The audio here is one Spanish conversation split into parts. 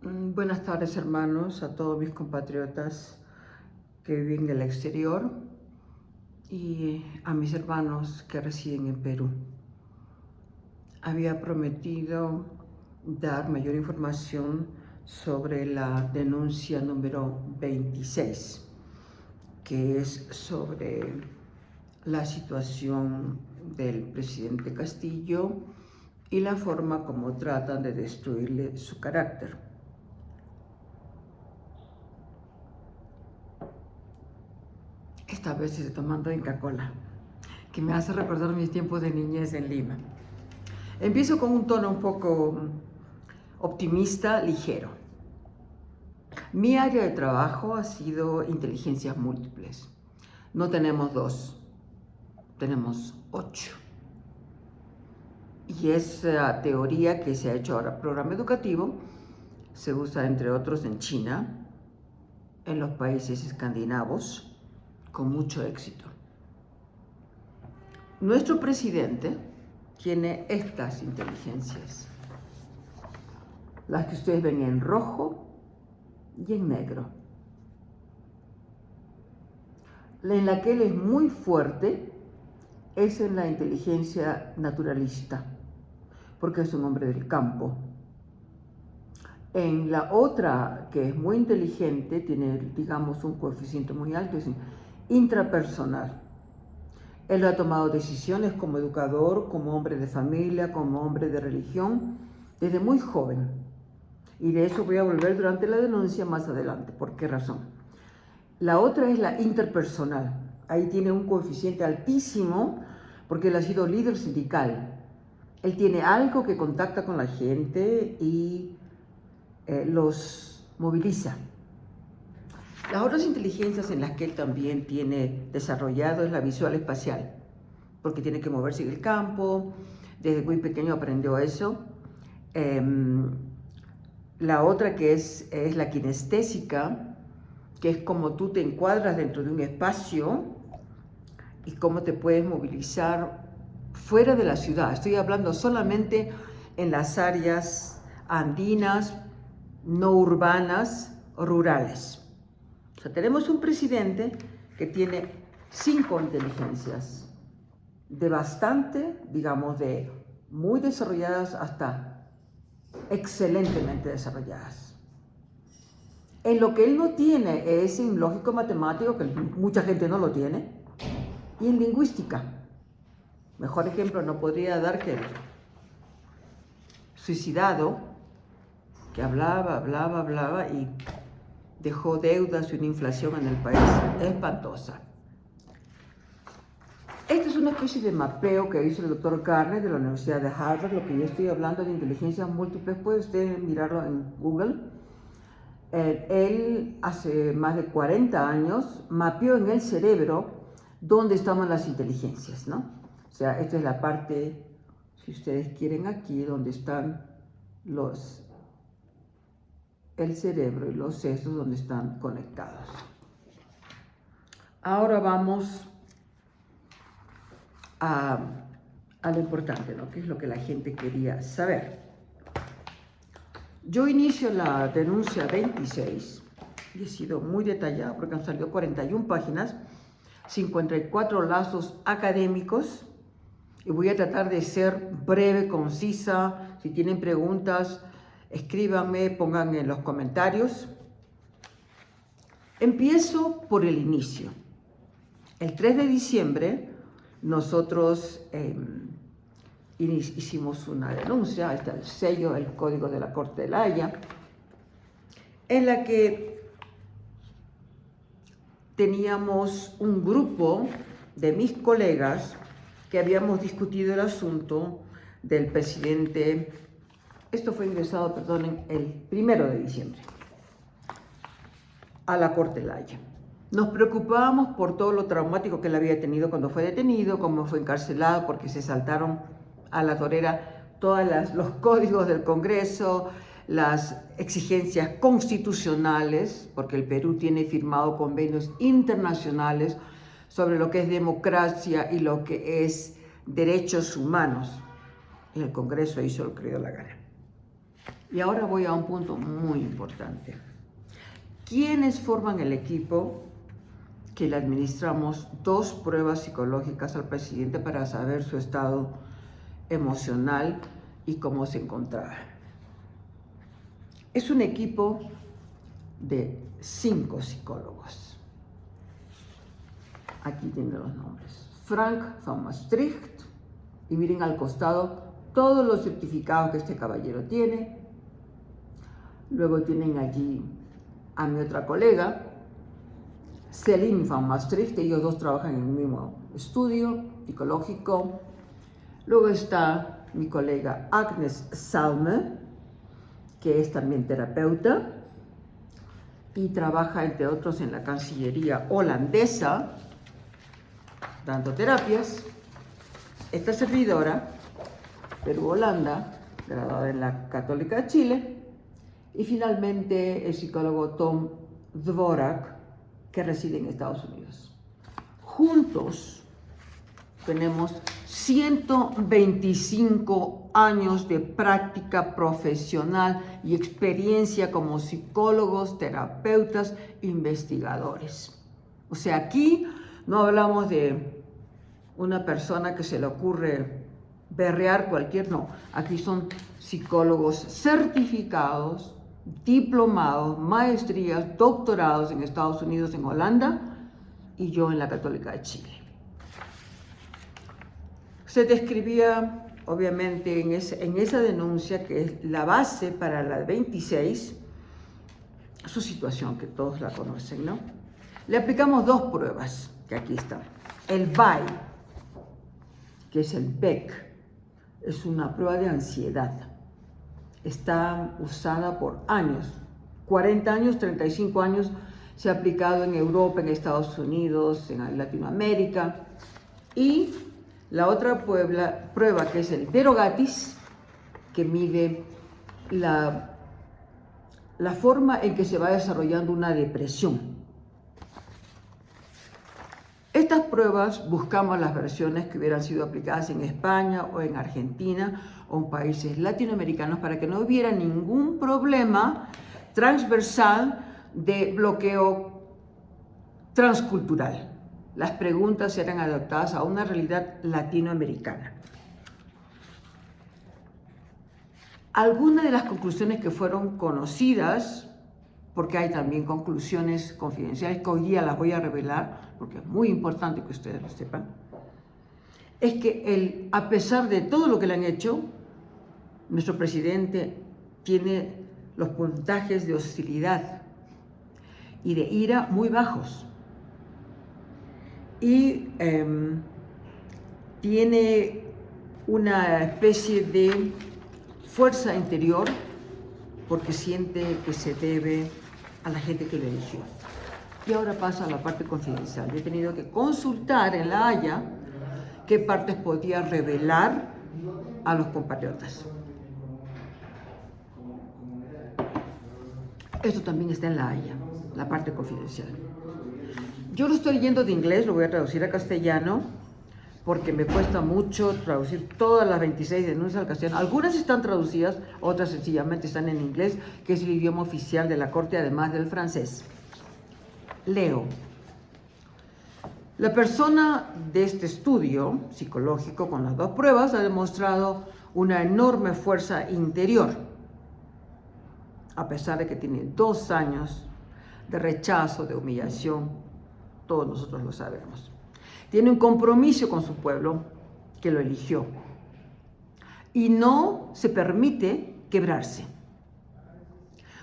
Buenas tardes, hermanos, a todos mis compatriotas que viven en el exterior y a mis hermanos que residen en Perú. Había prometido dar mayor información sobre la denuncia número 26, que es sobre la situación del presidente Castillo y la forma como tratan de destruirle su carácter. Esta vez estoy tomando Inca Kola, que me hace recordar mis tiempos de niñez en Lima. Empiezo con un tono un poco optimista, ligero. Mi área de trabajo ha sido inteligencias múltiples. No tenemos 2, tenemos 8. Y esa teoría que se ha hecho ahora programa educativo se usa entre otros en China, en los países escandinavos, con mucho éxito. Nuestro presidente tiene estas inteligencias, las que ustedes ven en rojo y en negro. En la que él es muy fuerte es en la inteligencia naturalista, porque es un hombre del campo. En la otra, que es muy inteligente, tiene, digamos, un coeficiente muy alto, es intrapersonal. Él ha tomado decisiones como educador, como hombre de familia, como hombre de religión, desde muy joven. Y de eso voy a volver durante la denuncia más adelante. ¿Por qué razón? La otra es la interpersonal. Ahí tiene un coeficiente altísimo porque él ha sido líder sindical. Él tiene algo que contacta con la gente y los moviliza. Las otras inteligencias en las que él también tiene desarrollado es la visual espacial, porque tiene que moverse en el campo, desde muy pequeño aprendió eso. La otra que es la kinestésica, que es como tú te encuadras dentro de un espacio y cómo te puedes movilizar fuera de la ciudad. Estoy hablando solamente en las áreas andinas, no urbanas, rurales. O sea, tenemos un presidente que tiene 5 inteligencias, de bastante, digamos, de muy desarrolladas hasta excelentemente desarrolladas. En lo que él no tiene es en lógico matemático, que mucha gente no lo tiene, y en lingüística. Mejor ejemplo no podría dar que el suicidado, que hablaba y dejó deudas y una inflación en el país espantosa. Esta es una especie de mapeo que hizo el doctor Garner de la Universidad de Harvard. Lo que yo estoy hablando de inteligencias múltiples, puede usted mirarlo en Google. Él hace más de 40 años mapeó en el cerebro dónde estaban las inteligencias, ¿no? O sea, esta es la parte, si ustedes quieren, aquí donde están el cerebro y los sesos donde están conectados. Ahora vamos a lo importante, ¿no? Que es lo que la gente quería saber. Yo inicio la denuncia 26 y he sido muy detallada porque han salido 41 páginas, 54 lazos académicos y voy a tratar de ser breve, concisa. Si tienen preguntas, escríbanme, pongan en los comentarios. Empiezo por el inicio. El 3 de diciembre nosotros hicimos una denuncia, está el sello, el código de la Corte de La Haya, en la que teníamos un grupo de mis colegas que habíamos discutido el asunto del presidente. Esto fue ingresado, perdonen, el 1 de diciembre a la Corte de La Haya. Nos preocupábamos por todo lo traumático que él había tenido cuando fue detenido, cómo fue encarcelado, porque se saltaron a la torera todos los códigos del Congreso, las exigencias constitucionales, porque el Perú tiene firmado convenios internacionales sobre lo que es democracia y lo que es derechos humanos. Y el Congreso hizo lo que le dio la gana. Y ahora voy a un punto muy importante. ¿Quiénes forman el equipo que le administramos 2 pruebas psicológicas al presidente para saber su estado emocional y cómo se encontraba? Es un equipo de 5 psicólogos. Aquí tienen los nombres. Frank van Maastricht, y miren al costado todos los certificados que este caballero tiene. Luego tienen allí a mi otra colega, Celine van Maastricht, ellos 2 trabajan en el mismo estudio psicológico. Luego está mi colega Agnes Salme, que es también terapeuta y trabaja, entre otros, en la Cancillería holandesa, dando terapias. Esta servidora, Perú-Holanda, graduada en la Católica de Chile. Y finalmente el psicólogo Tom Dvorak, que reside en Estados Unidos. Juntos tenemos 125 años de práctica profesional y experiencia como psicólogos, terapeutas, investigadores. O sea, aquí no hablamos de una persona que se le ocurre berrear cualquier, no. Aquí son psicólogos certificados, diplomados, maestrías, doctorados en Estados Unidos, en Holanda, y yo en la Católica de Chile. Se describía, obviamente, en esa denuncia, que es la base para la 26, su situación, que todos la conocen, ¿no? Le aplicamos 2 pruebas, que aquí están. El BAI, que es el BEC, es una prueba de ansiedad. Está usada por años, 40 años, 35 años, se ha aplicado en Europa, en Estados Unidos, en Latinoamérica. Y la otra prueba, que es el Verogatis, que mide la forma en que se va desarrollando una depresión. Estas pruebas buscamos las versiones que hubieran sido aplicadas en España o en Argentina o en países latinoamericanos para que no hubiera ningún problema transversal de bloqueo transcultural. Las preguntas eran adaptadas a una realidad latinoamericana. Algunas de las conclusiones que fueron conocidas, porque hay también conclusiones confidenciales que hoy día las voy a revelar, porque es muy importante que ustedes lo sepan, es que a pesar de todo lo que le han hecho, nuestro presidente tiene los puntajes de hostilidad y de ira muy bajos. Y tiene una especie de fuerza interior porque siente que se debe a la gente que lo eligió. Y ahora pasa a la parte confidencial. Yo he tenido que consultar en La Haya qué partes podía revelar a los compatriotas. Esto también está en La Haya, la parte confidencial. Yo lo estoy leyendo de inglés, lo voy a traducir a castellano, porque me cuesta mucho traducir todas las 26 denuncias al castellano. Algunas están traducidas, otras sencillamente están en inglés, que es el idioma oficial de la Corte, además del francés. Leo. La persona de este estudio psicológico con las 2 pruebas ha demostrado una enorme fuerza interior, a pesar de que tiene 2 años de rechazo, de humillación. Todos nosotros lo sabemos. Tiene un compromiso con su pueblo que lo eligió y no se permite quebrarse.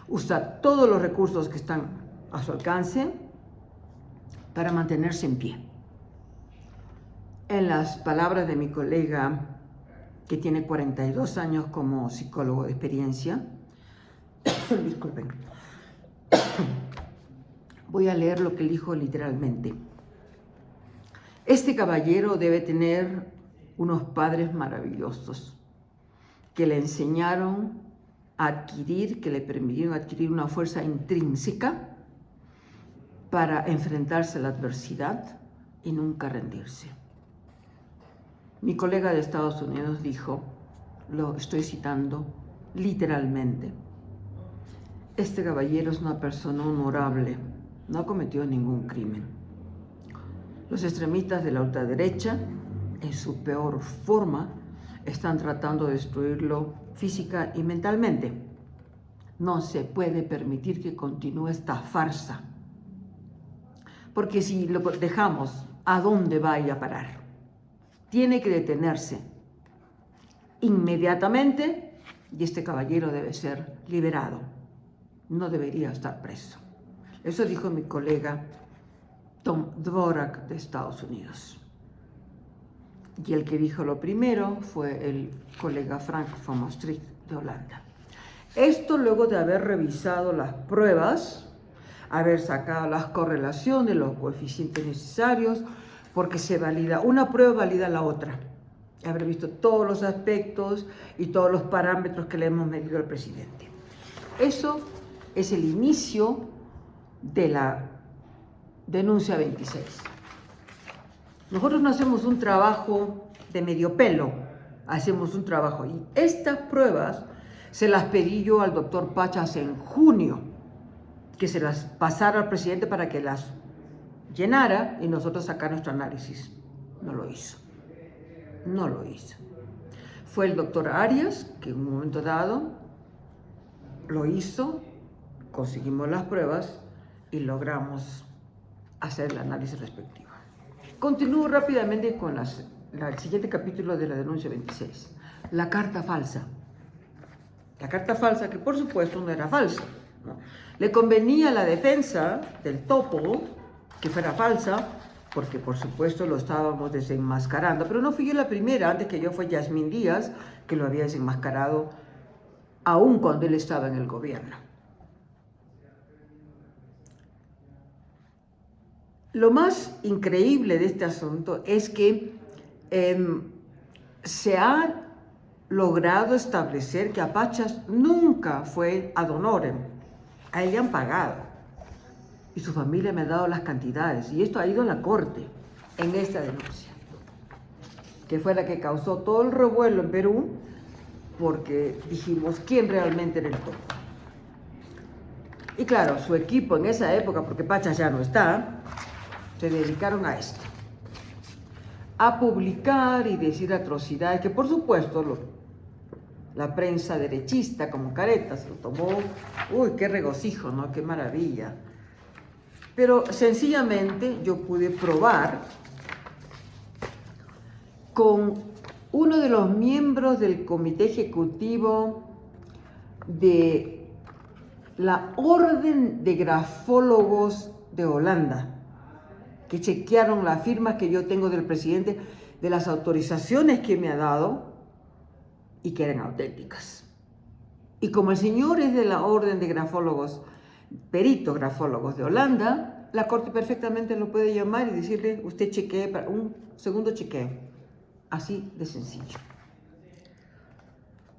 Usa todos los recursos que están a su alcance para mantenerse en pie. En las palabras de mi colega, que tiene 42 años como psicólogo de experiencia, disculpen, voy a leer lo que él dijo literalmente. Este caballero debe tener unos padres maravillosos que le enseñaron a adquirir, que le permitieron adquirir una fuerza intrínseca para enfrentarse a la adversidad y nunca rendirse. Mi colega de Estados Unidos dijo, lo estoy citando literalmente, Este caballero es una persona honorable, no ha cometido ningún crimen. Los extremistas de la ultraderecha, en su peor forma, están tratando de destruirlo física y mentalmente. No se puede permitir que continúe esta farsa, porque si lo dejamos, ¿a dónde va a ir a parar? Tiene que detenerse inmediatamente y este caballero debe ser liberado. No debería estar preso. Eso dijo mi colega Tom Dvorak de Estados Unidos. Y el que dijo lo primero fue el colega Frank van Maastricht de Holanda. Esto luego de haber revisado las pruebas, haber sacado las correlaciones, los coeficientes necesarios, porque se valida, una prueba valida la otra. Haber visto todos los aspectos y todos los parámetros que le hemos medido al presidente. Eso es el inicio de la denuncia 26. Nosotros no hacemos un trabajo de medio pelo, hacemos un trabajo. Y estas pruebas se las pedí yo al doctor Pachas en junio, que se las pasara al presidente para que las llenara y nosotros sacar nuestro análisis. No lo hizo. No lo hizo. Fue el doctor Arias que en un momento dado lo hizo, conseguimos las pruebas y logramos hacer el análisis respectivo. Continúo rápidamente con el siguiente capítulo de la denuncia 26. La carta falsa. La carta falsa, que por supuesto no era falsa, ¿no? Le convenía a la defensa del topo que fuera falsa, porque por supuesto lo estábamos desenmascarando. Pero no fui yo la primera, antes que yo fue Yasmín Díaz, que lo había desenmascarado aún cuando él estaba en el gobierno. Lo más increíble de este asunto es que se ha logrado establecer que a Pachas nunca fue ad honorem. A él le han pagado. Y su familia me ha dado las cantidades. Y esto ha ido a la corte en esta denuncia, que fue la que causó todo el revuelo en Perú, porque dijimos quién realmente era el topo. Y claro, su equipo en esa época, porque Pachas ya no está, se dedicaron a esto, a publicar y decir atrocidades que por supuesto la prensa derechista como Careta se lo tomó, uy, qué regocijo, ¿no? Qué maravilla. Pero sencillamente yo pude probar con uno de los miembros del comité ejecutivo de la Orden de Grafólogos de Holanda, que chequearon las firmas que yo tengo del presidente, de las autorizaciones que me ha dado y que eran auténticas. Y como el señor es de la Orden de Grafólogos, peritos grafólogos de Holanda, la corte perfectamente lo puede llamar y decirle, usted chequee para un segundo chequeo. Así de sencillo.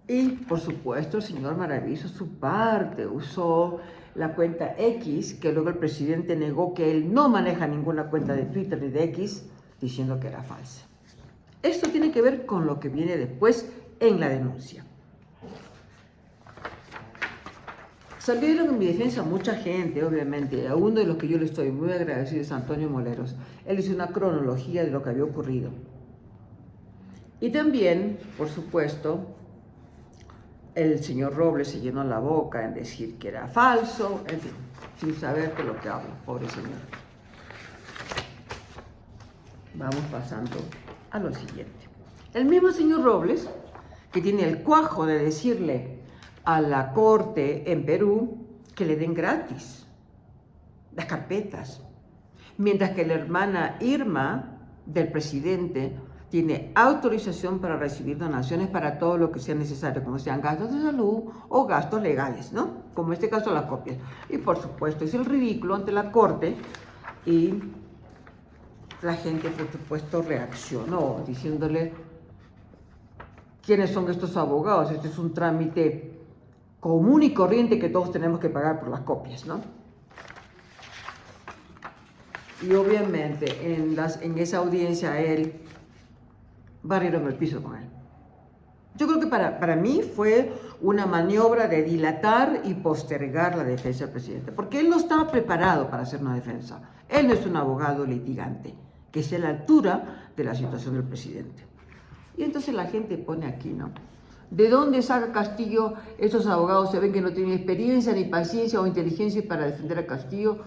Y por supuesto el señor Maraví hizo su parte, usó la cuenta X, que luego el presidente negó que él no maneja ninguna cuenta de Twitter ni de X, diciendo que era falsa. Esto tiene que ver con lo que viene después en la denuncia. Salieron en mi defensa mucha gente, obviamente. A uno de los que yo le estoy muy agradecido es Antonio Moleros. Él hizo una cronología de lo que había ocurrido. Y también, por supuesto, el señor Robles se llenó la boca en decir que era falso, en fin, sin saber de lo que habla, pobre señor. Vamos pasando a lo siguiente. El mismo señor Robles, que tiene el cuajo de decirle a la corte en Perú que le den gratis las carpetas, mientras que la hermana Irma del presidente tiene autorización para recibir donaciones para todo lo que sea necesario, como sean gastos de salud o gastos legales, ¿no? Como en este caso las copias. Y por supuesto es el ridículo ante la corte y la gente por supuesto reaccionó diciéndole ¿quiénes son estos abogados? Este es un trámite común y corriente que todos tenemos que pagar por las copias, ¿no? Y obviamente en esa audiencia él barrieron el piso con él. Yo creo que para mí fue una maniobra de dilatar y postergar la defensa del presidente, porque él no estaba preparado para hacer una defensa. Él no es un abogado litigante, que esté a la altura de la situación del presidente. Y entonces la gente pone aquí, ¿no? ¿De dónde saca Castillo esos abogados? Se ven que no tienen experiencia, ni paciencia o inteligencia para defender a Castillo.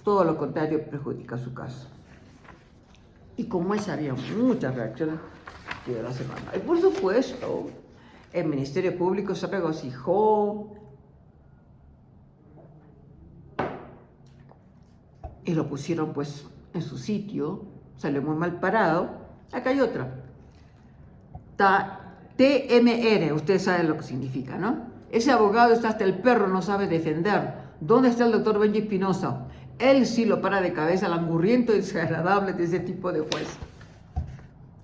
Todo lo contrario, perjudica su caso. Y como esa había muchas reacciones de la semana. Y por supuesto, el Ministerio Público se regocijó y lo pusieron pues en su sitio, salió muy mal parado. Acá hay otra. TMR, ustedes saben lo que significa, ¿no? Ese abogado está hasta el perro, no sabe defender. ¿Dónde está el doctor Benji Espinosa? Él sí lo para de cabeza, langurriento y desagradable de ese tipo de juez.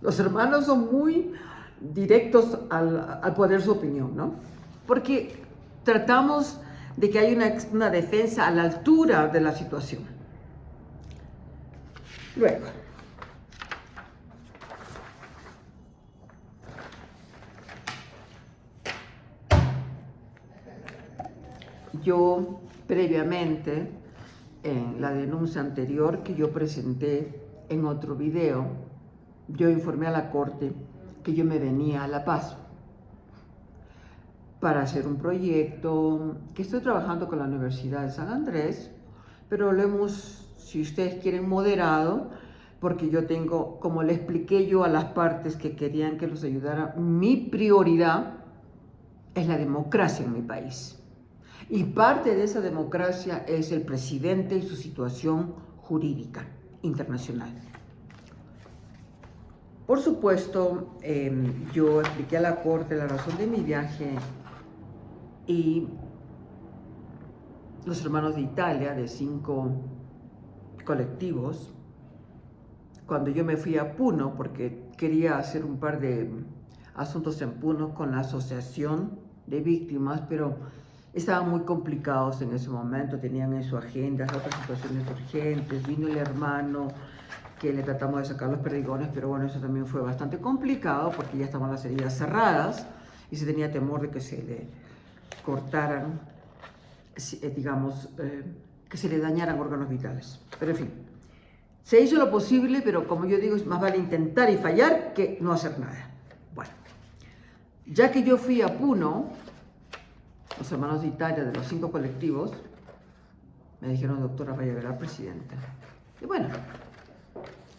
Los hermanos son muy directos al poner su opinión, ¿no? Porque tratamos de que haya una defensa a la altura de la situación. Luego, yo previamente, en la denuncia anterior que yo presenté en otro video, yo informé a la Corte que yo me venía a La Paz para hacer un proyecto que estoy trabajando con la Universidad de San Andrés, pero lo hemos, si ustedes quieren, moderado, porque yo tengo, como le expliqué yo a las partes que querían que los ayudara, mi prioridad es la democracia en mi país. Y parte de esa democracia es el presidente y su situación jurídica internacional. Por supuesto, yo expliqué a la Corte la razón de mi viaje y los hermanos de Italia, de 5 colectivos, cuando yo me fui a Puno, porque quería hacer un par de asuntos en Puno con la Asociación de Víctimas, pero estaban muy complicados en ese momento, tenían en su agenda otras situaciones urgentes, vino el hermano, que le tratamos de sacar los perdigones, pero bueno, eso también fue bastante complicado porque ya estaban las heridas cerradas y se tenía temor de que se le cortaran, digamos, que se le dañaran órganos vitales. Pero en fin, se hizo lo posible, pero como yo digo, es más vale intentar y fallar que no hacer nada. Bueno, ya que yo fui a Puno, los hermanos de Italia, de los 5 colectivos, me dijeron, doctora, vaya a ver al presidente. Y bueno,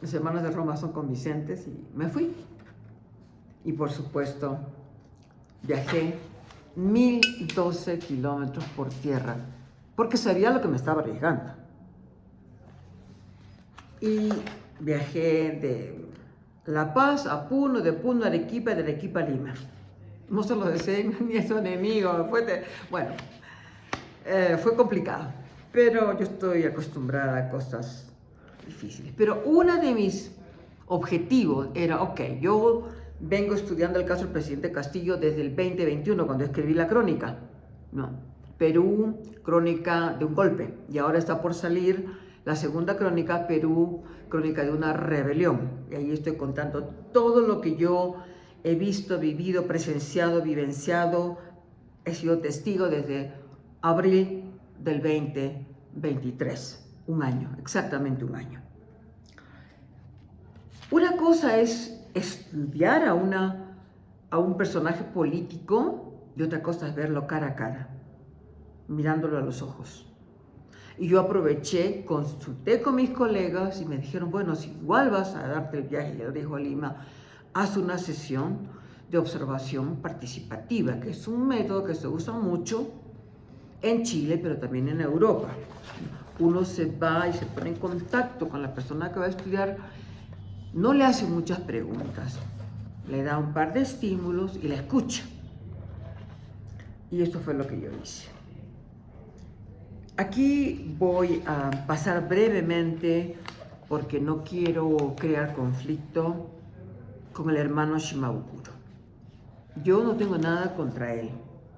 mis hermanos de Roma son convincentes y me fui. Y por supuesto, viajé 1012 kilómetros por tierra, porque sabía lo que me estaba arriesgando. Y viajé de La Paz a Puno, de Puno a Arequipa y de Arequipa a Lima. No se lo deseen ni a su enemigo. Fue complicado, pero yo estoy acostumbrada a cosas difíciles. Pero uno de mis objetivos era, ok, yo vengo estudiando el caso del presidente Castillo desde el 2021, cuando escribí la crónica, ¿no? Perú, crónica de un golpe, y ahora está por salir la segunda crónica, Perú, crónica de una rebelión. Y ahí estoy contando todo lo que yo he visto, vivido, presenciado, vivenciado. He sido testigo desde abril del 2023. Un año, exactamente un año. Una cosa es estudiar a un personaje político y otra cosa es verlo cara a cara, mirándolo a los ojos. Y yo aproveché, consulté con mis colegas y me dijeron, bueno, si igual vas a darte el viaje, ya lo dijo a Lima, haz una sesión de observación participativa, que es un método que se usa mucho en Chile, pero también en Europa. Uno se va y se pone en contacto con la persona que va a estudiar, no le hace muchas preguntas, le da un par de estímulos y la escucha. Y esto fue lo que yo hice. Aquí voy a pasar brevemente, porque no quiero crear conflicto, con el hermano Shimabukuro. Yo no tengo nada contra él,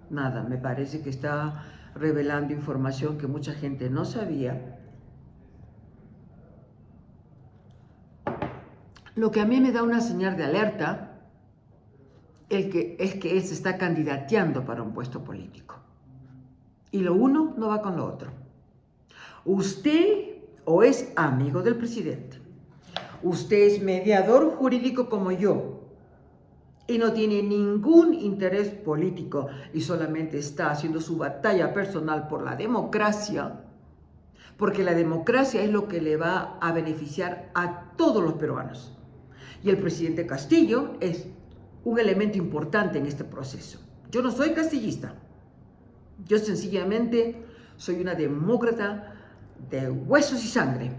nada. Me parece que está revelando información que mucha gente no sabía. Lo que a mí me da una señal de alerta es que él se está candidateando para un puesto político. Y lo uno no va con lo otro. Usted o es amigo del presidente, usted es mediador jurídico como yo, y no tiene ningún interés político y solamente está haciendo su batalla personal por la democracia, porque la democracia es lo que le va a beneficiar a todos los peruanos. Y el presidente Castillo es un elemento importante en este proceso. Yo no soy castillista, yo sencillamente soy una demócrata de huesos y sangre,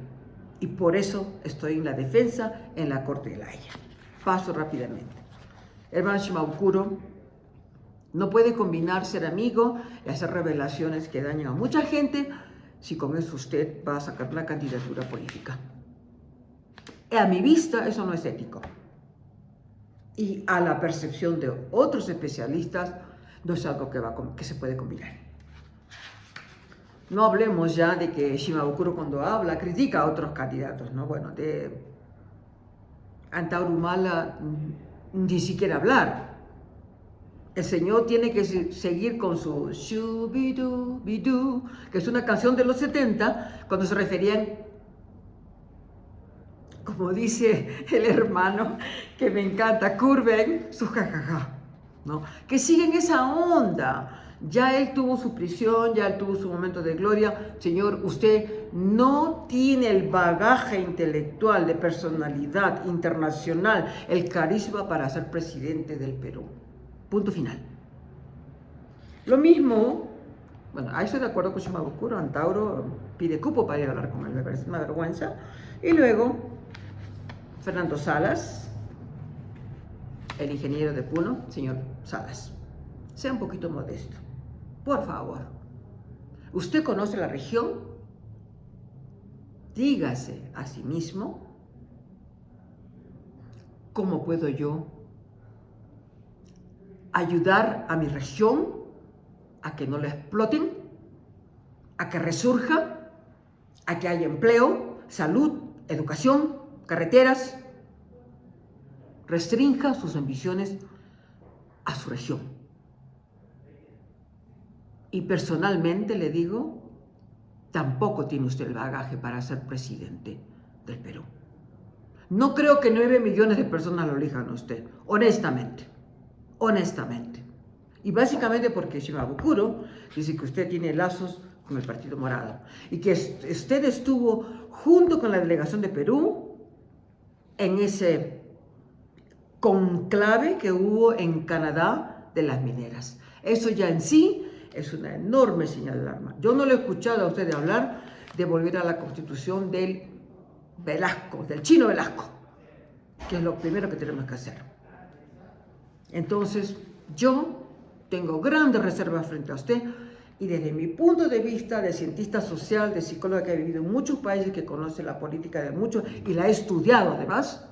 y por eso estoy en la defensa en la Corte de La Haya. Paso rápidamente. Hermano Shimabukuro, no puede combinar ser amigo y hacer revelaciones que dañan a mucha gente si con eso usted va a sacar la candidatura política. A mi vista, eso no es ético. Y a la percepción de otros especialistas, no es algo que se puede combinar. No hablemos ya de que Shimabukuro cuando habla critica a otros candidatos, ¿no? Bueno, de Antauro Humala ni siquiera hablar. El señor tiene que seguir con su Shubidu Bidu, que es una canción de los 70, cuando se referían, como dice el hermano, que me encanta, curven su jajaja, ¿no? Que siguen esa onda. Ya él tuvo su prisión, ya él tuvo su momento de gloria. Señor, usted no tiene el bagaje intelectual, de personalidad internacional, el carisma para ser presidente del Perú. Punto final. Lo mismo, bueno, ahí estoy de acuerdo con Shimabukuro. Antauro pide cupo para ir a hablar con él, me parece una vergüenza. Y luego, Fernando Salas, el ingeniero de Puno, señor Salas, sea un poquito modesto, por favor. Usted conoce la región, dígase a sí mismo, ¿cómo puedo yo ayudar a mi región a que no la exploten, a que resurja, a que haya empleo, salud, educación, carreteras? Restrinja sus ambiciones a su región. Y personalmente le digo, tampoco tiene usted el bagaje para ser presidente del Perú. No creo que 9 millones de personas lo elijan a usted, honestamente. Y básicamente porque Shimabukuro dice que usted tiene lazos con el Partido Morado y que usted estuvo junto con la delegación de Perú en ese conclave que hubo en Canadá de las mineras. Eso ya en sí es una enorme señal de alarma. Yo no le he escuchado a usted hablar de volver a la constitución del Velasco, del chino Velasco, que es lo primero que tenemos que hacer. Entonces, yo tengo grandes reservas frente a usted y desde mi punto de vista de cientista social, de psicóloga que ha vivido en muchos países, que conoce la política de muchos y la ha estudiado además,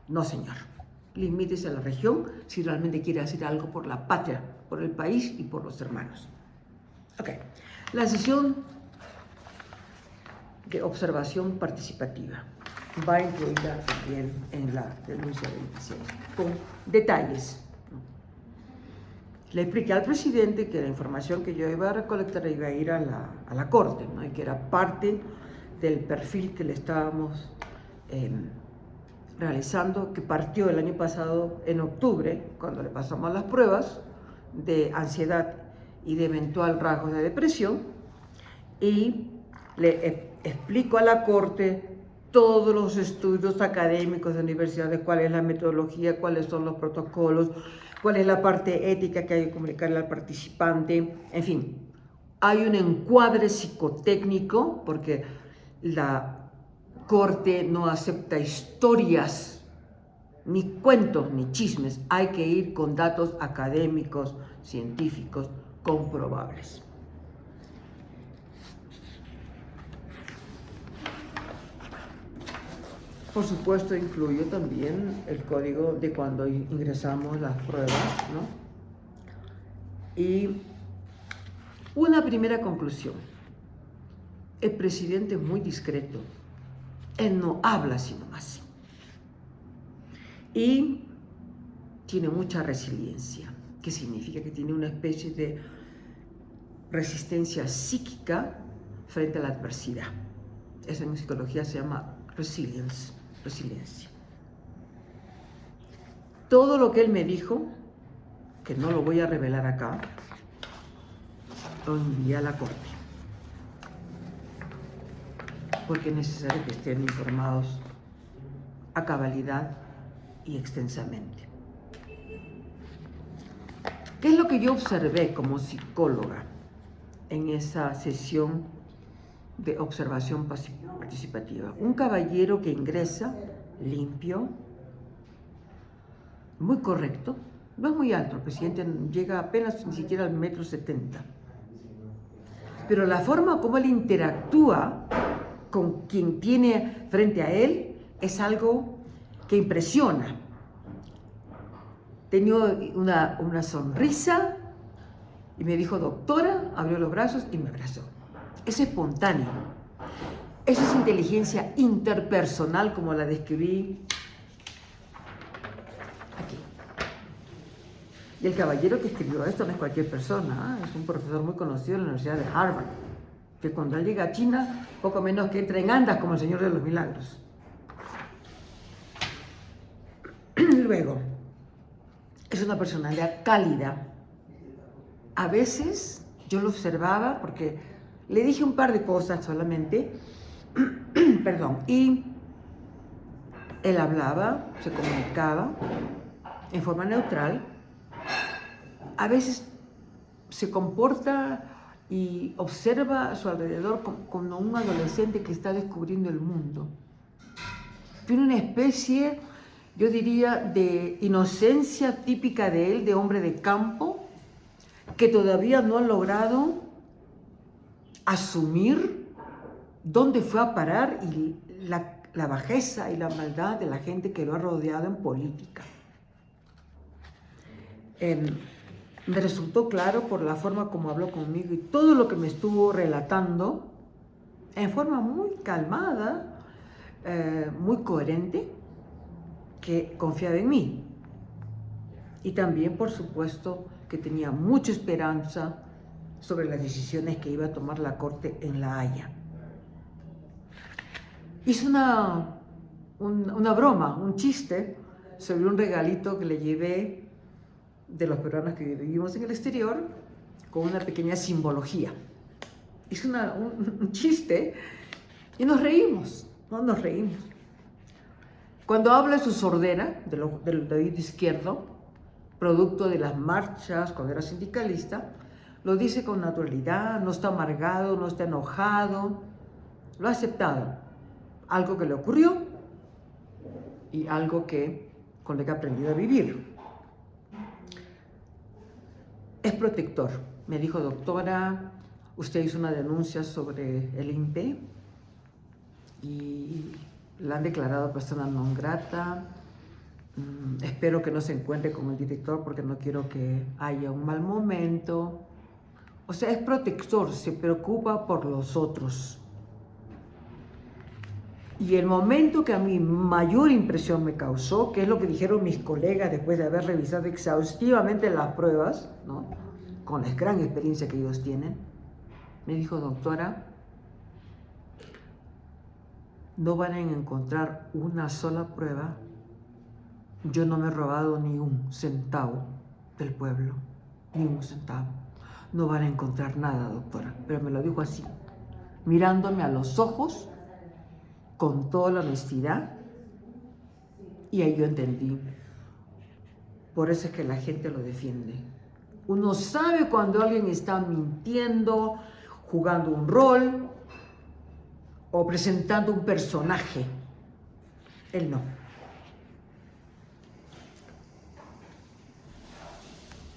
no señor, limítese a la región si realmente quiere hacer algo por la patria, por el país y por los hermanos. Ok, la sesión de observación participativa va incluida también en la denuncia del 26, con detalles. Le expliqué al presidente que la información que yo iba a recolectar iba a ir a la Corte, ¿no? Y que era parte del perfil que le estábamos realizando, que partió el año pasado en octubre, cuando le pasamos las pruebas de ansiedad y de eventual rasgos de depresión, y le explico a la Corte todos los estudios académicos de universidades, cuál es la metodología, cuáles son los protocolos, cuál es la parte ética que hay que comunicarle al participante, en fin. Hay un encuadre psicotécnico, porque la Corte no acepta historias, ni cuentos, ni chismes. Hay que ir con datos académicos, científicos, comprobables. Por supuesto, incluyo también el código de cuando ingresamos las pruebas, ¿no? Y una primera conclusión. El presidente es muy discreto. Él no habla sino más. Y tiene mucha resiliencia. ¿Qué significa? Que tiene una especie de resistencia psíquica frente a la adversidad. Eso en psicología se llama resiliencia. Todo lo que él me dijo, que no lo voy a revelar acá, lo envié a la corte, porque es necesario que estén informados a cabalidad y extensamente. ¿Qué es lo que yo observé como psicóloga en esa sesión de observación participativa? Un caballero que ingresa limpio, muy correcto, no es muy alto, el presidente llega apenas ni siquiera al 1,70 m. Pero la forma como él interactúa con quien tiene frente a él es algo que impresiona. Tenía una sonrisa y me dijo, doctora, abrió los brazos y me abrazó. Es espontáneo. Eso es inteligencia interpersonal, como la describí aquí. Y el caballero que escribió esto no es cualquier persona, es un profesor muy conocido en la Universidad de Harvard, que cuando él llega a China, poco menos que entra en andas como el Señor de los Milagros. Luego, es una personalidad cálida. A veces yo lo observaba porque le dije un par de cosas solamente, perdón, y él hablaba, se comunicaba en forma neutral. A veces se comporta y observa a su alrededor como un adolescente que está descubriendo el mundo. Tiene una especie, yo diría, de inocencia típica de él, de hombre de campo, que todavía no ha logrado asumir dónde fue a parar y la bajeza y la maldad de la gente que lo ha rodeado en política. Me resultó claro por la forma como habló conmigo y todo lo que me estuvo relatando en forma muy calmada, muy coherente, que confiaba en mí. Y también, por supuesto, que tenía mucha esperanza sobre las decisiones que iba a tomar la Corte en La Haya. Hice una broma, un chiste sobre un regalito que le llevé de los peruanos que vivimos en el exterior, con una pequeña simbología. Hice un chiste y nos reímos, ¿no? Nos reímos. Cuando habla de su sordera, del dedito izquierdo, producto de las marchas cuando era sindicalista, lo dice con naturalidad, no está amargado, no está enojado, lo ha aceptado. Algo que le ocurrió y algo con lo que ha aprendido a vivir. Es protector. Me dijo, doctora, usted hizo una denuncia sobre el INPE y la han declarado persona non grata. Espero que no se encuentre con el director porque no quiero que haya un mal momento. O sea, es protector, se preocupa por los otros. Y el momento que a mí mayor impresión me causó, que es lo que dijeron mis colegas después de haber revisado exhaustivamente las pruebas, ¿no? Con la gran experiencia que ellos tienen, me dijo, doctora, no van a encontrar una sola prueba. Yo no me he robado ni un centavo del pueblo, ni un centavo. No van a encontrar nada, doctora. Pero me lo dijo así, mirándome a los ojos, con toda la honestidad, y ahí yo entendí. Por eso es que la gente lo defiende. Uno sabe cuando alguien está mintiendo, jugando un rol o presentando un personaje. Él no.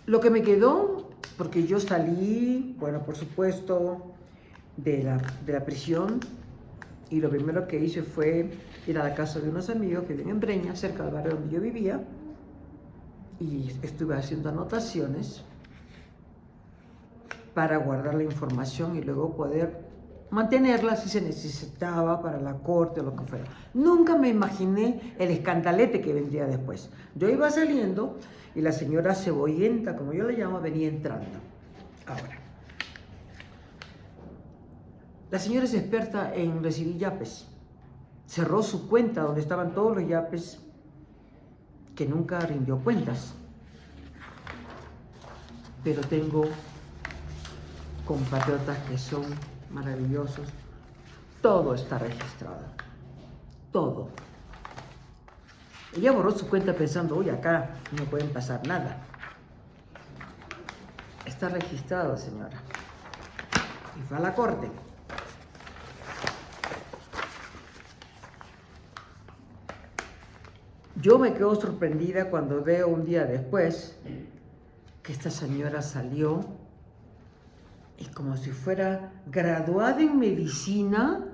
Lo que me quedó, porque yo salí, bueno, por supuesto, de la prisión, y lo primero que hice fue ir a la casa de unos amigos que viven en Breña, cerca del barrio donde yo vivía, y estuve haciendo anotaciones para guardar la información y luego poder mantenerla si se necesitaba para la corte o lo que fuera. Nunca me imaginé el escandalete que vendría después. Yo iba saliendo y la señora Cebollenta, como yo la llamo, venía entrando. Ahora, la señora es experta en recibir yapes. Cerró su cuenta donde estaban todos los yapes que nunca rindió cuentas. Pero tengo compatriotas que son maravillosos. Todo está registrado. Todo. Ella borró su cuenta pensando, uy, acá no pueden pasar nada. Está registrado, señora. Y fue a la corte. Yo me quedo sorprendida cuando veo un día después que esta señora salió y como si fuera graduada en medicina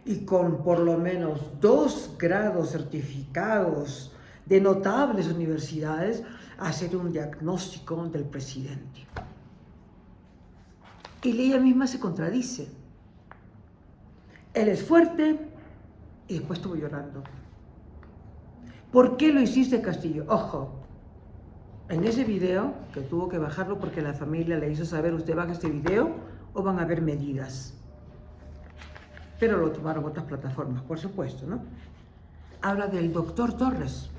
y con por lo menos 2 grados certificados de notables universidades, a hacer un diagnóstico del presidente. Y ella misma se contradice. Él es fuerte y después estuvo llorando. ¿Por qué lo hiciste, Castillo? Ojo, en ese video, que tuvo que bajarlo porque la familia le hizo saber, usted baja este video o van a haber medidas. Pero lo tomaron otras plataformas, por supuesto, ¿no? Habla del doctor Torres.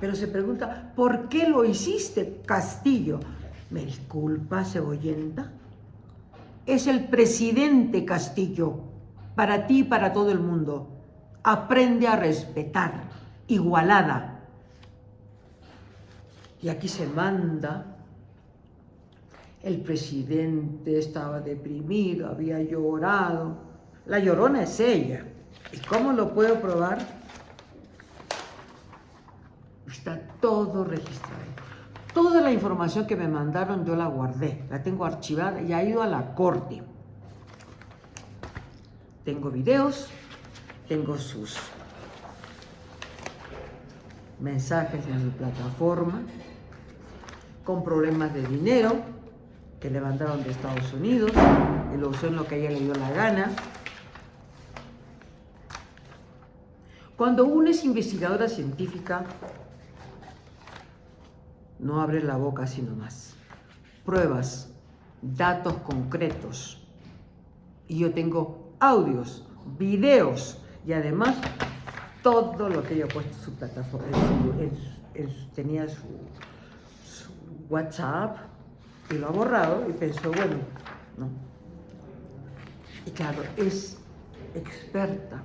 Pero se pregunta, ¿por qué lo hiciste, Castillo? ¿Me disculpa, Cebollenta? Es el presidente, Castillo, para ti y para todo el mundo. Aprende a respetar. Igualada. Y aquí se manda, el presidente estaba deprimido, había llorado. La llorona es ella. ¿Y cómo lo puedo probar? Está todo registrado. Toda la información que me mandaron yo la guardé, la tengo archivada y ha ido a la corte. Tengo videos, tengo sus mensajes en su plataforma, con problemas de dinero que le mandaron de Estados Unidos y lo usó en lo que a ella le dio la gana. Cuando uno es investigadora científica, no abre la boca sino más. Pruebas, datos concretos. Y yo tengo audios, videos y además todo lo que ella ha puesto en su plataforma. Tenía su WhatsApp y lo ha borrado y pensó, bueno, no. Y claro, es experta.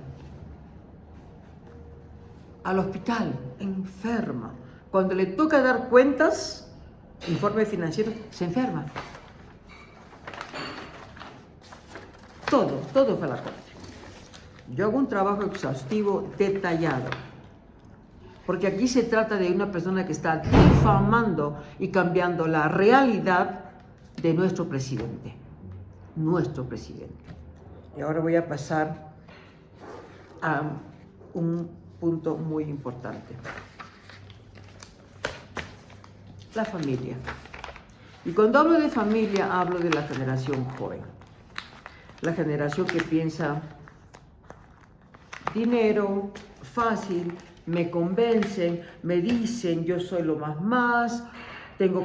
Al hospital, enferma. Cuando le toca dar cuentas, informe financiero, se enferma. Todo fue a la corte. Yo hago un trabajo exhaustivo, detallado. Porque aquí se trata de una persona que está difamando y cambiando la realidad de nuestro presidente. Nuestro presidente. Y ahora voy a pasar a un punto muy importante. La familia. Y cuando hablo de familia, hablo de la generación joven. La generación que piensa dinero, fácil, me convencen, me dicen, yo soy lo más, tengo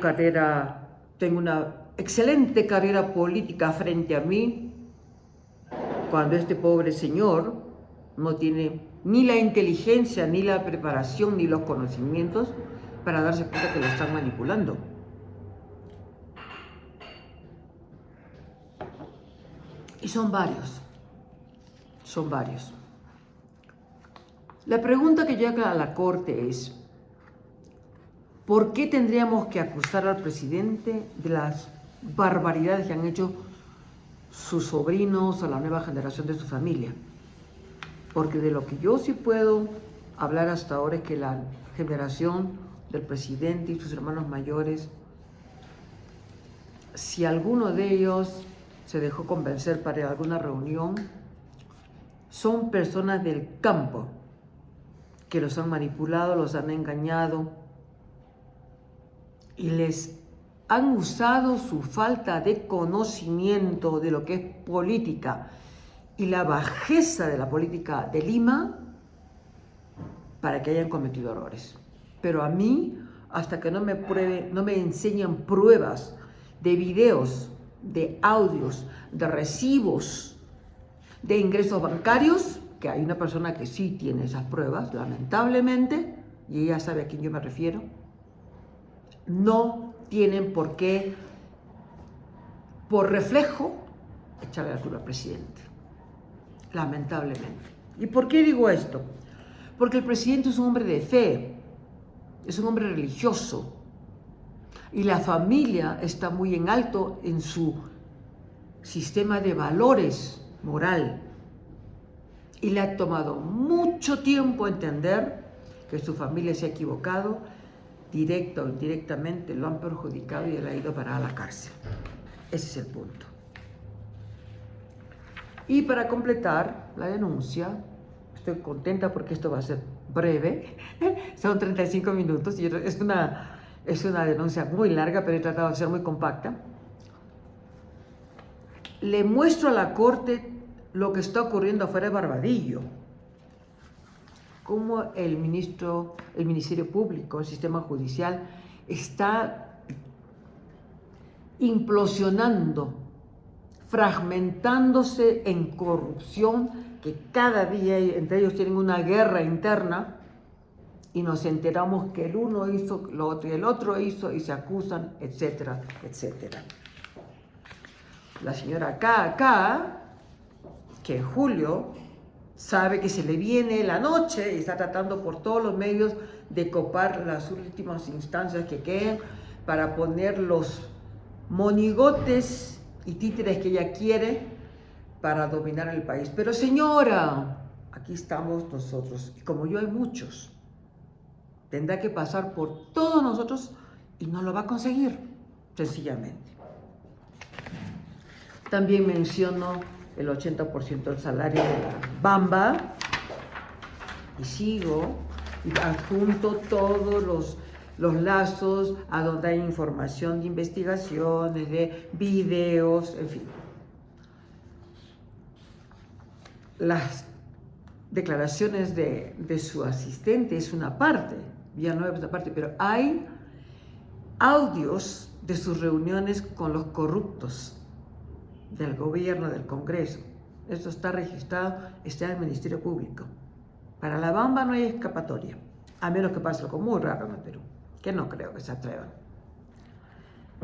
una excelente carrera política frente a mí, cuando este pobre señor no tiene ni la inteligencia, ni la preparación, ni los conocimientos para darse cuenta que lo están manipulando. Y son varios. La pregunta que llega a la corte es, ¿por qué tendríamos que acusar al presidente de las barbaridades que han hecho sus sobrinos o la nueva generación de su familia? Porque de lo que yo sí puedo hablar hasta ahora es que la generación del presidente y sus hermanos mayores, si alguno de ellos se dejó convencer para ir a alguna reunión, son personas del campo que los han manipulado, los han engañado y les han usado su falta de conocimiento de lo que es política y la bajeza de la política de Lima para que hayan cometido errores. Pero a mí, hasta que no me enseñan pruebas de videos, de audios, de recibos, de ingresos bancarios, que hay una persona que sí tiene esas pruebas, lamentablemente, y ella sabe a quién yo me refiero, no tienen por qué, por reflejo, echarle la culpa al presidente. Lamentablemente. ¿Y por qué digo esto? Porque el presidente es un hombre de fe, es un hombre religioso, y la familia está muy en alto en su sistema de valores moral. Y le ha tomado mucho tiempo entender que su familia se ha equivocado, directa o indirectamente lo han perjudicado y él ha ido a parar a la cárcel. Ese es el punto. Y para completar la denuncia, estoy contenta porque esto va a ser breve, son 35 minutos y es una denuncia muy larga, pero he tratado de ser muy compacta. Le muestro a la Corte lo que está ocurriendo afuera de Barbadillo, cómo el Ministerio Público, el sistema judicial, está implosionando, fragmentándose en corrupción, que cada día entre ellos tienen una guerra interna y nos enteramos que el uno hizo lo otro y el otro hizo y se acusan, etcétera, etcétera. La señora acá, que en julio sabe que se le viene la noche y está tratando por todos los medios de copar las últimas instancias que queden para poner los monigotes y títeres que ella quiere para dominar el país. Pero señora, aquí estamos nosotros, y como yo hay muchos, tendrá que pasar por todos nosotros y no lo va a conseguir, sencillamente. También menciono el 80% del salario de la Bamba y sigo y adjunto todos los lazos a donde hay información de investigaciones, de videos, en fin. Las declaraciones de su asistente es una parte, Villanueva es una parte, pero hay audios de sus reuniones con los corruptos del gobierno, del Congreso. Esto está registrado, está en el Ministerio Público. Para la Bamba no hay escapatoria, a menos que pase algo muy raro en el Perú, que no creo que se atrevan.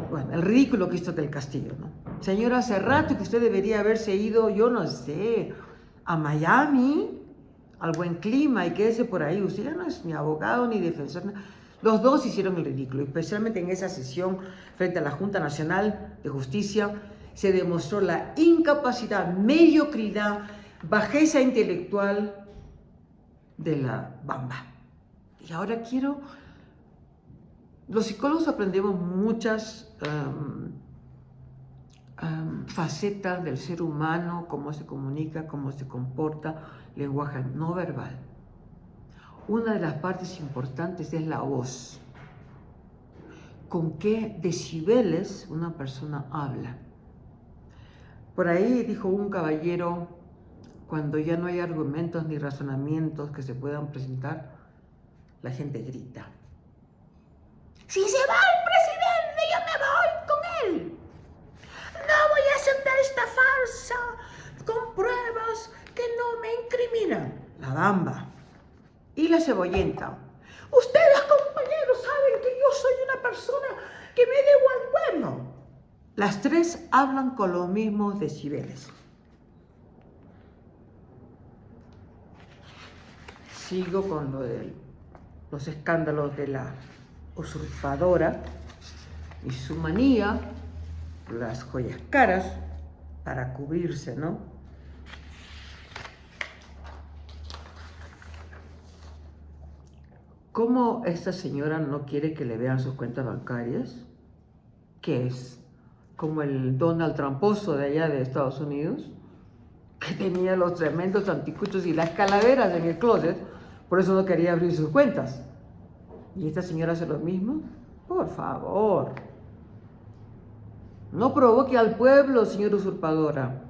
Bueno, el ridículo que hizo del Castillo, ¿no? Señora, hace rato que usted debería haberse ido, yo no sé, a Miami, al buen clima, y quédese por ahí. Usted ya no es ni abogado ni defensor. Los dos hicieron el ridículo, especialmente en esa sesión frente a la Junta Nacional de Justicia. Se demostró la incapacidad, mediocridad, bajeza intelectual de la Bamba. Y ahora los psicólogos aprendemos muchas facetas del ser humano, cómo se comunica, cómo se comporta, lenguaje no verbal. Una de las partes importantes es la voz. ¿Con qué decibeles una persona habla? Por ahí dijo un caballero, cuando ya no hay argumentos ni razonamientos que se puedan presentar, la gente grita. Si se va el presidente, yo me voy con él. No voy a aceptar esta farsa con pruebas que no me incriminan. La Bamba y la Cebollenta. Ustedes, compañeros, saben que yo soy una persona que me debo al pueblo. Las tres hablan con los mismos decibeles. Sigo con los escándalos de la usurpadora y su manía, las joyas caras para cubrirse, ¿no? ¿Cómo esta señora no quiere que le vean sus cuentas bancarias? ¿Qué es? Como el Donald Tramposo de allá de Estados Unidos, que tenía los tremendos anticuchos y las calaveras en el closet, por eso no quería abrir sus cuentas. ¿Y esta señora hace lo mismo? Por favor. No provoque al pueblo, señora usurpadora,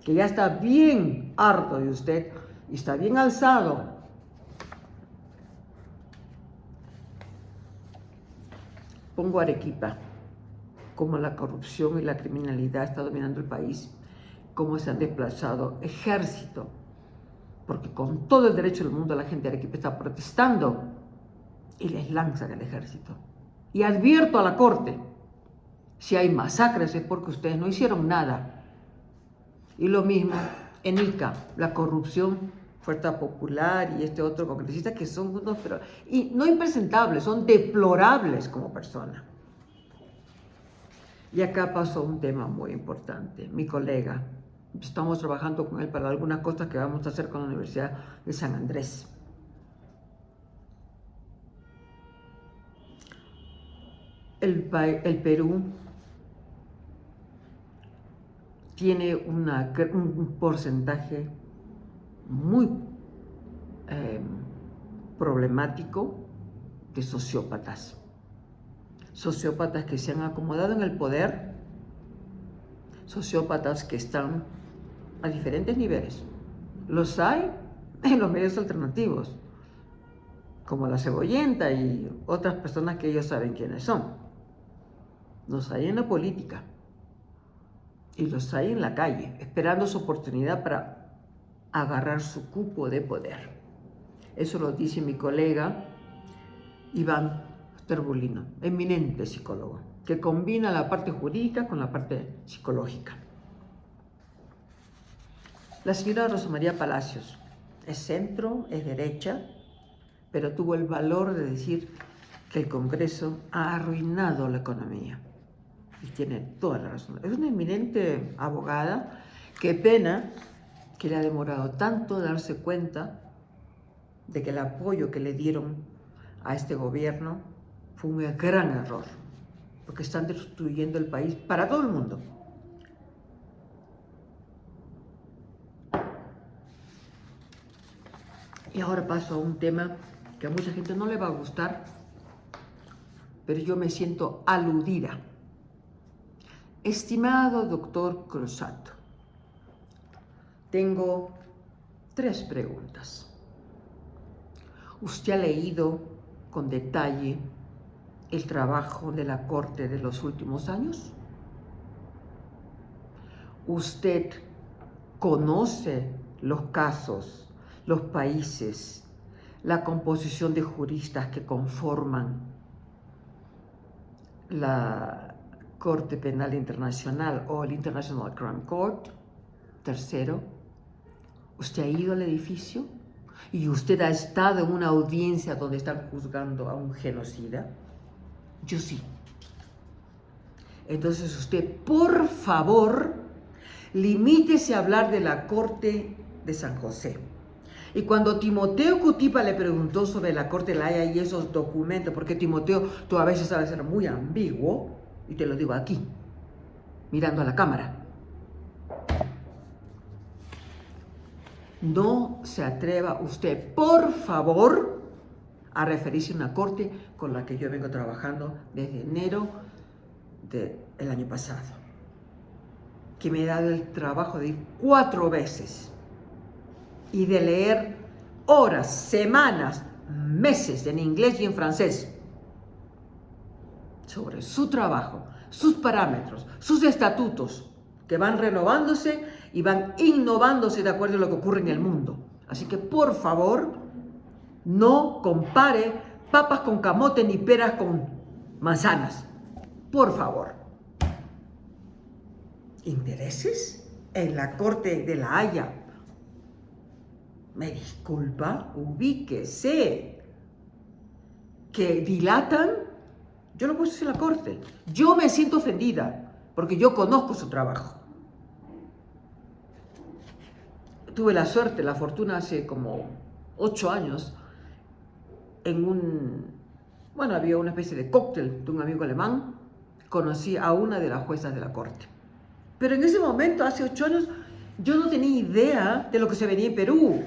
que ya está bien harto de usted y está bien alzado. Pongo Arequipa, cómo la corrupción y la criminalidad está dominando el país, cómo se han desplazado ejército, porque con todo el derecho del mundo la gente de Arequipa está protestando y les lanzan el ejército. Y advierto a la corte, si hay masacres es porque ustedes no hicieron nada. Y lo mismo en Ica, la corrupción, Fuerza Popular y este otro congresista que son unos, pero, y no impresentables, son deplorables como personas. Y acá pasó un tema muy importante. Mi colega, estamos trabajando con él para algunas cosas que vamos a hacer con la Universidad de San Andrés. El Perú tiene un porcentaje muy problemático de sociópatas. Sociópatas que se han acomodado en el poder, sociópatas que están a diferentes niveles. Los hay en los medios alternativos, como la Cebollenta y otras personas que ellos saben quiénes son. Los hay en la política y los hay en la calle, esperando su oportunidad para agarrar su cupo de poder. Eso lo dice mi colega Iván Terbulino, eminente psicólogo, que combina la parte jurídica con la parte psicológica. La señora Rosa María Palacios es centro, es derecha, pero tuvo el valor de decir que el Congreso ha arruinado la economía. Y tiene toda la razón. Es una eminente abogada. Qué pena que le ha demorado tanto darse cuenta de que el apoyo que le dieron a este gobierno fue un gran error, porque están destruyendo el país para todo el mundo. Y ahora paso a un tema que a mucha gente no le va a gustar, pero yo me siento aludida. Estimado doctor Cruzat, tengo 3 preguntas. ¿Usted ha leído con detalle el trabajo de la Corte de los últimos años? ¿Usted conoce los casos, los países, la composición de juristas que conforman la Corte Penal Internacional o el International Crime Court? Tercero, ¿usted ha ido al edificio? ¿Y usted ha estado en una audiencia donde están juzgando a un genocida? Yo sí. Entonces usted, por favor, limítese a hablar de la Corte de San José. Y cuando Timoteo Cutipa le preguntó sobre la Corte de la Haya y esos documentos, porque Timoteo, tú a veces sabes ser muy ambiguo, y te lo digo aquí, mirando a la cámara, no se atreva usted, por favor, a referirse a una corte con la que yo vengo trabajando desde enero del año pasado, que me he dado el trabajo de ir 4 veces y de leer horas, semanas, meses en inglés y en francés sobre su trabajo, sus parámetros, sus estatutos, que van renovándose y van innovándose de acuerdo a lo que ocurre en el mundo. Así que, por favor, no compare papas con camote ni peras con manzanas. Por favor. ¿Intereses en la Corte de la Haya? Me disculpa, ubíquese. Que dilatan. Yo no puedo decir la Corte. Yo me siento ofendida porque yo conozco su trabajo. Tuve la suerte, la fortuna hace como 8 años había una especie de cóctel de un amigo alemán, conocí a una de las juezas de la Corte. Pero en ese momento, hace 8 años, yo no tenía idea de lo que se venía en Perú.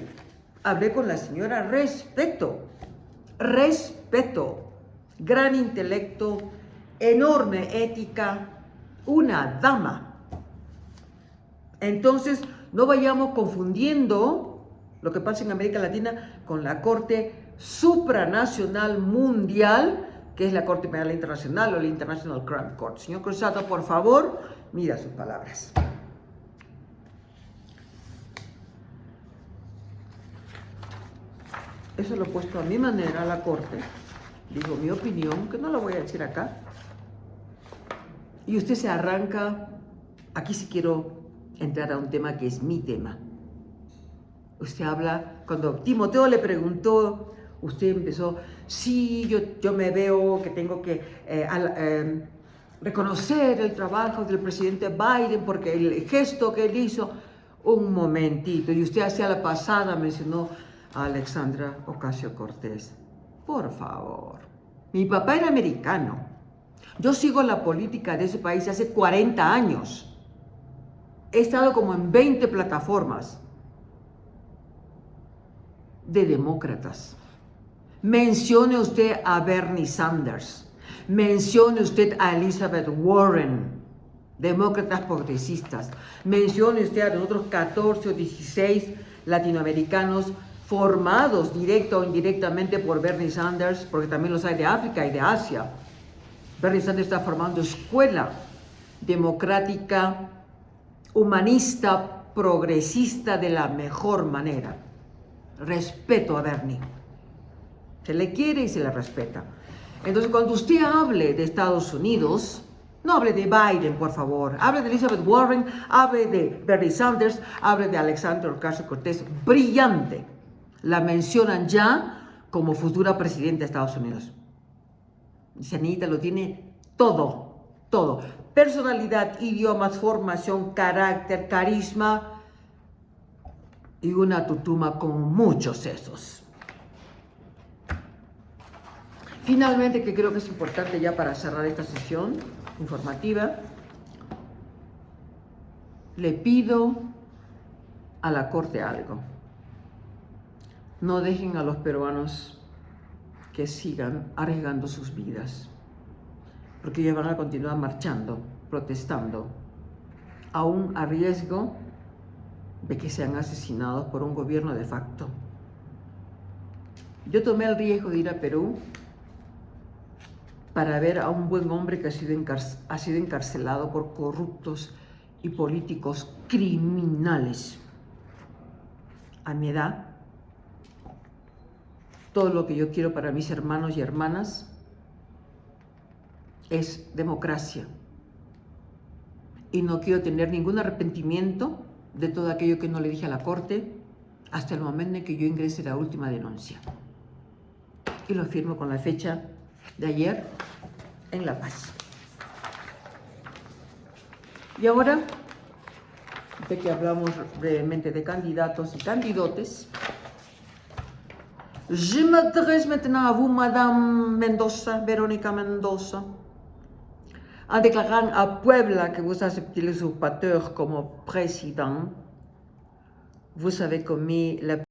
Hablé con la señora, respeto, gran intelecto, enorme ética, una dama. Entonces, no vayamos confundiendo lo que pasa en América Latina con la Corte Supranacional Mundial, que es la Corte Penal Internacional o la International Crime Court. Señor Cruzado, por favor, mira sus palabras. Eso lo he puesto a mi manera a la Corte. Digo mi opinión, que no la voy a decir acá. Y usted se arranca. Aquí sí quiero entrar a un tema que es mi tema. Usted habla, cuando Timoteo le preguntó, usted empezó, sí, yo me veo que tengo que reconocer el trabajo del presidente Biden porque el gesto que él hizo, un momentito, y usted hacia la pasada mencionó a Alexandra Ocasio-Cortez. Por favor, mi papá era americano. Yo sigo la política de ese país hace 40 años. He estado como en 20 plataformas de demócratas. Mencione usted a Bernie Sanders. Mencione usted a Elizabeth Warren, demócratas progresistas. Mencione usted a los otros 14 o 16 latinoamericanos formados directa o indirectamente por Bernie Sanders, porque también los hay de África y de Asia. Bernie Sanders está formando escuela democrática, humanista, progresista de la mejor manera. Respeto a Bernie. Se le quiere y se le respeta. Entonces, cuando usted hable de Estados Unidos, no hable de Biden, por favor. Hable de Elizabeth Warren, hable de Bernie Sanders, hable de Alexandra Ocasio-Cortez. Brillante. La mencionan ya como futura presidenta de Estados Unidos. Anita lo tiene todo, todo. Personalidad, idiomas, formación, carácter, carisma y una tutuma con muchos sesos. Finalmente, que creo que es importante ya para cerrar esta sesión informativa, le pido a la Corte algo. No dejen a los peruanos que sigan arriesgando sus vidas, porque ellos van a continuar marchando, protestando, aún a riesgo de que sean asesinados por un gobierno de facto. Yo tomé el riesgo de ir a Perú para ver a un buen hombre que ha sido encarcelado por corruptos y políticos criminales. A mi edad, todo lo que yo quiero para mis hermanos y hermanas es democracia. Y no quiero tener ningún arrepentimiento de todo aquello que no le dije a la Corte hasta el momento en que yo ingrese la última denuncia. Y lo firmo con la fecha de ayer en La Paz. Y ahora, de que hablamos brevemente de candidatos y candidates, je m'adresse maintenant à vous, Madame Mendoza, Verónica Mendoza, en déclarant à Puebla que vous acceptez l'usurpateur comme président. Vous avez commis la